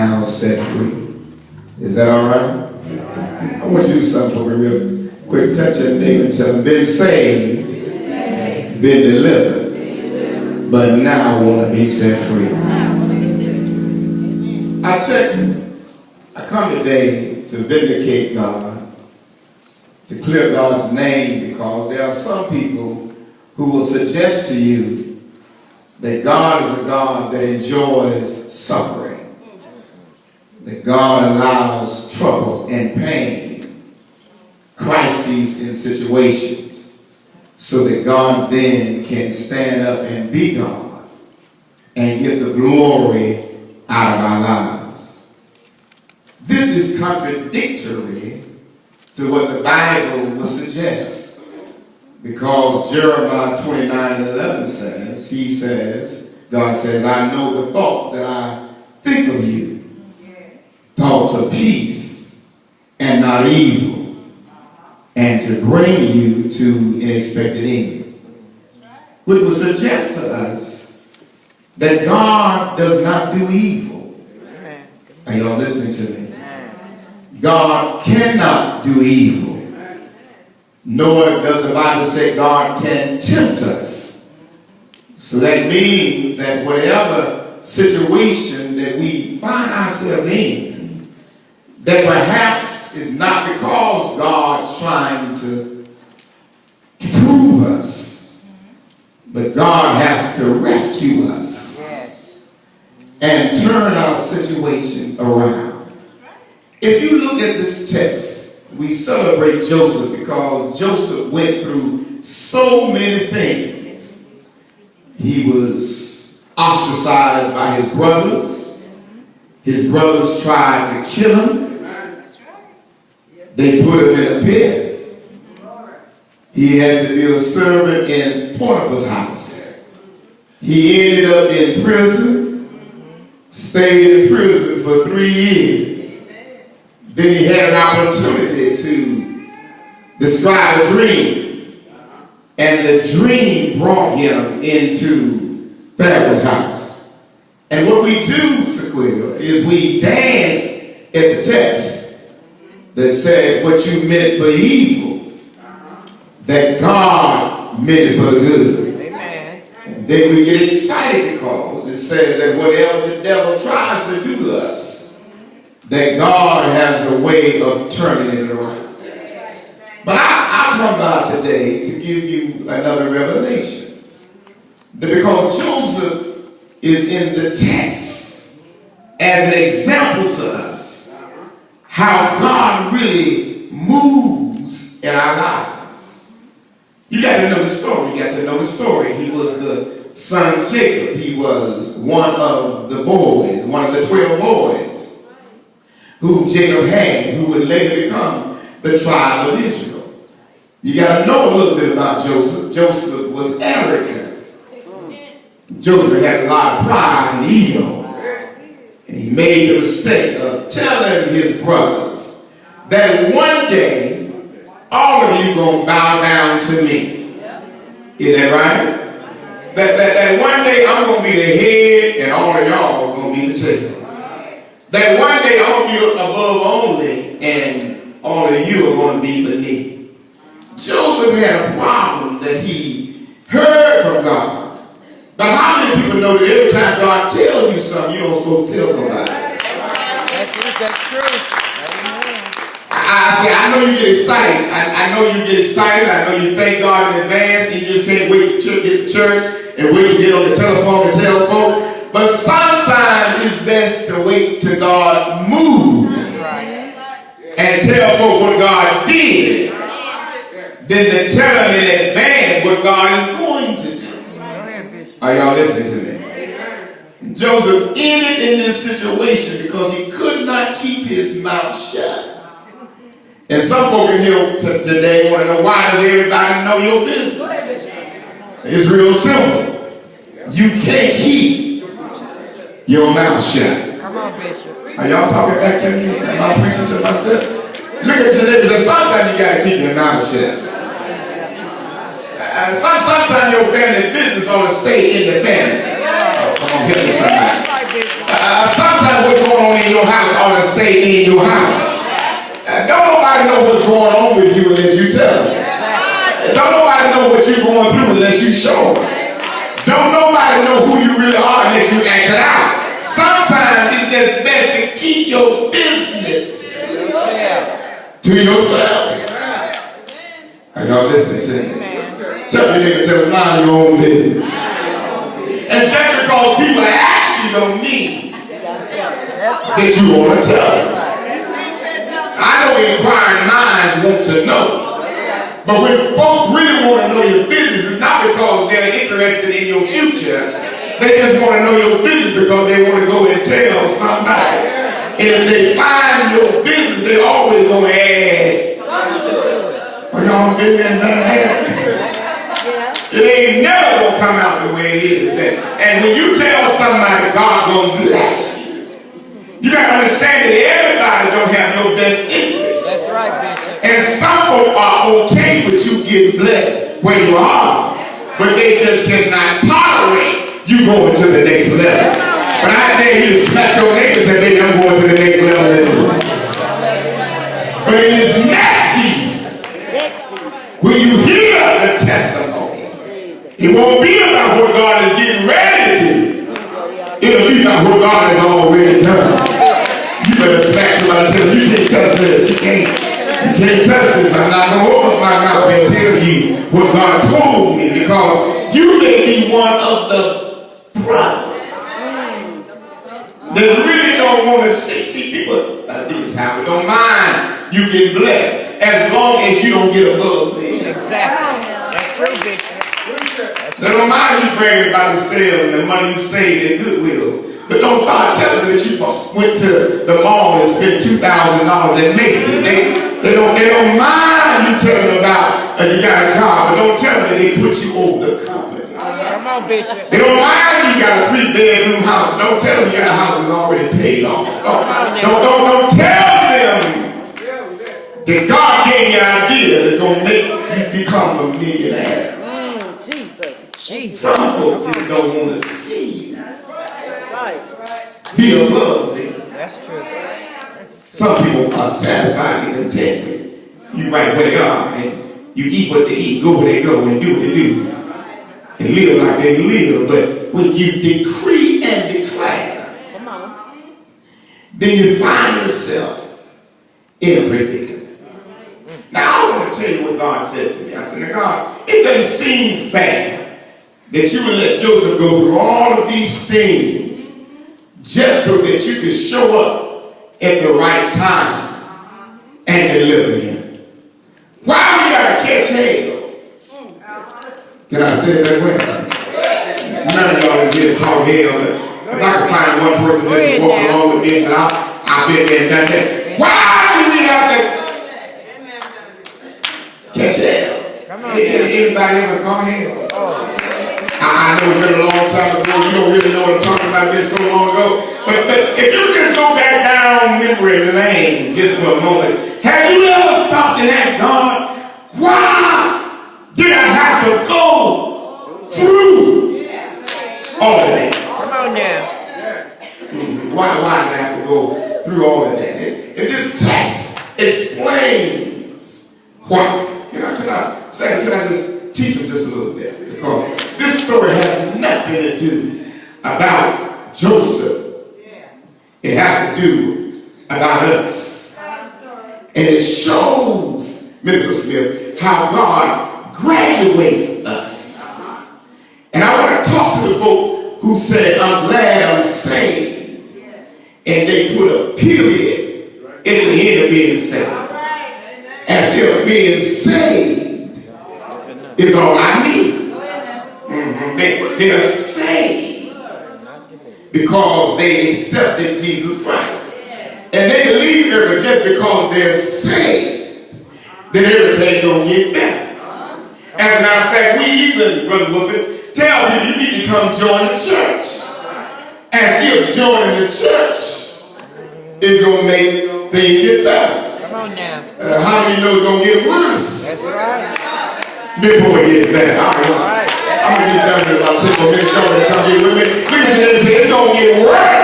now set free. Is that all right? I want you to do something for me real quick. Touch your neighbor and tell them, been saved, been delivered, but now I want to be set free. I come today to vindicate God, to clear God's name, because there are some people who will suggest to you that God is a God that enjoys suffering, that God allows trouble and pain, crises in situations, so that God then can stand up and be God and get the glory out of our lives. This is contradictory to what the Bible would suggest. Because Jeremiah 29:11 says, God says, I know the thoughts that I think of you. Thoughts of peace and not evil, and to bring you to an expected end. Which would suggest to us that God does not do evil. Are y'all listening to me? God cannot do evil. Nor does the Bible say God can tempt us. So that means that whatever situation that we find ourselves in, that perhaps is not because God's trying to prove us, but God has to rescue us and turn our situation around. If you look at this text, we celebrate Joseph because Joseph went through so many things. He was ostracized by his brothers. His brothers tried to kill him. They put him in a pit. He had to be a servant in Potiphar's house. He ended up in prison, stayed in prison for 3 years. Then he had an opportunity to describe a dream. And the dream brought him into Pharaoh's house. And what we do, Sequoia, is we dance at the text that said what you meant for evil, that God meant it for the good. Amen. And then we get excited because it says that whatever the devil tries to do to us, that God has a way of turning it around. But I come by today to give you another revelation. That because Joseph is in the text as an example to us how God really moves in our lives. You got to know the story. You got to know the story. He was the son of Jacob. He was one of the boys, one of the 12 boys who Jacob had, who would later become the tribe of Israel. You got to know a little bit about Joseph. Joseph was arrogant. Joseph had a lot of pride and ego. And he made the mistake of telling his brothers that one day, all of you going to bow down to me. Is that right? That one day I'm going to be the head and all of y'all are going to be the tail. That one day I'm going to be above only and all of you are going to be beneath. Joseph had a problem that he heard from God. But how many people know that every time God tells you something, you don't supposed to tell nobody? That's true. I know you get excited. I know you get excited. I know you thank God in advance. You just can't wait to get to church and wait to get on the telephone and tell folks. But sometimes it's best to wait till God moves and tell folks what God did than to tell them in advance what God is going to do. Are y'all listening to me? Joseph ended in this situation because he could not keep his mouth shut. And some folk in here today want to know, why does everybody know your business? It's real simple. You can't keep your mouth shut. Come on, Bishop. Are y'all talking back to me? Am I preaching to myself? Look at your neighbor. Sometimes you got to keep your mouth shut. Sometimes your family business ought to stay in the family. Oh, come on, help me somebody. Sometimes what's going on in your ought to stay in your house. Don't nobody know what's going on with you unless you tell them. Don't nobody know what you're going through unless you show them. Don't nobody know who you really are unless you act it out. Sometimes it's just best to keep your business to yourself. Are y'all listening to me? Tell me, nigga, tell them, mind your own business. And just because people ask you don't mean that you want to tell them. I know inquiring minds want to know. But when folks really want to know your business, it's not because they're interested in your future. They just want to know your business because they want to go and tell somebody. And if they find your business, they always going to add. Well, y'all been there and done that. It ain't never going to come out the way it is. And when you tell somebody God going to bless you, you got to understand that everybody don't have your best interest. That's right, Bishop. And some folk are okay with you getting blessed where you are, but they just cannot tolerate you going to the next level. But I dare you to smack your neighbors and say, baby, I'm going to the next level anyway. But in this next season, when you hear the testimony, it won't be about what God is getting ready to do. It'll be about what God has already done. You better smack somebody and tell them, you can't touch this. You can't touch this. I'm not going to open my mouth and tell you what God told me, because you may be one of the brothers that really don't want to see. See, people, I think it's how we don't mind you get blessed as long as you don't get above them. Exactly. That's true, Bishop. They don't mind you bragging about the sale and the money you saved in Goodwill. But don't start telling them that you went to the mall and spent $2,000 at Macy's. They don't mind you telling them about you got a job, but don't tell them that they put you over the company. Come on, Bishop. They don't mind you got a 3-bedroom house. Don't tell them you got a house that's already paid off. Don't tell them that God gave you an idea that's going to make you become a millionaire. Jesus. Some folks just don't want to see you be above them. That's true. Some people are satisfied and content with you right where they are, and you eat what they eat, go where they go, and do what they do, and live like they live. But when you decree and declare, then you find yourself in a predicament. Now I want to tell you what God said to me. I said, now God, it doesn't seem fair that you would let Joseph go through all of these things just so that you could show up at the right time and deliver him. Why we gotta catch hell? Can I say it that way? None of y'all is here to call hell, but if I can find one person just to walk along with me and say, I've been there and done that. Why do we have to catch hell? Anybody ever call hell? I know it's been a long time ago. You don't really know what I'm talking about this so long ago. But if you just go back down memory lane just for a moment, have you ever stopped and asked God, why did I have to go through all of that? Come on now. Why did I have to go through all of that? And this text explains why. Can I just teach them just a little bit? Because this story has nothing to do about Joseph. It has to do about us. And it shows, Mr. Smith, how God graduates us. And I want to talk to the folk who said, I'm glad I'm saved. And they put a period in the end of being saved. As if being saved is all I need. They are saved because they accepted Jesus Christ. And they believe that just because they're saved, then everything's going to get better. As a matter of fact, we even, Brother Wolford, tell people you need to come join the church. As if joining the church is going to make things get better. Come on now. How many know it's going to get worse? That's right. Before it gets better. I'm going to get done in about 10 more minutes. Y'all ready to come here with me? Look at you and say, it's going to get worse.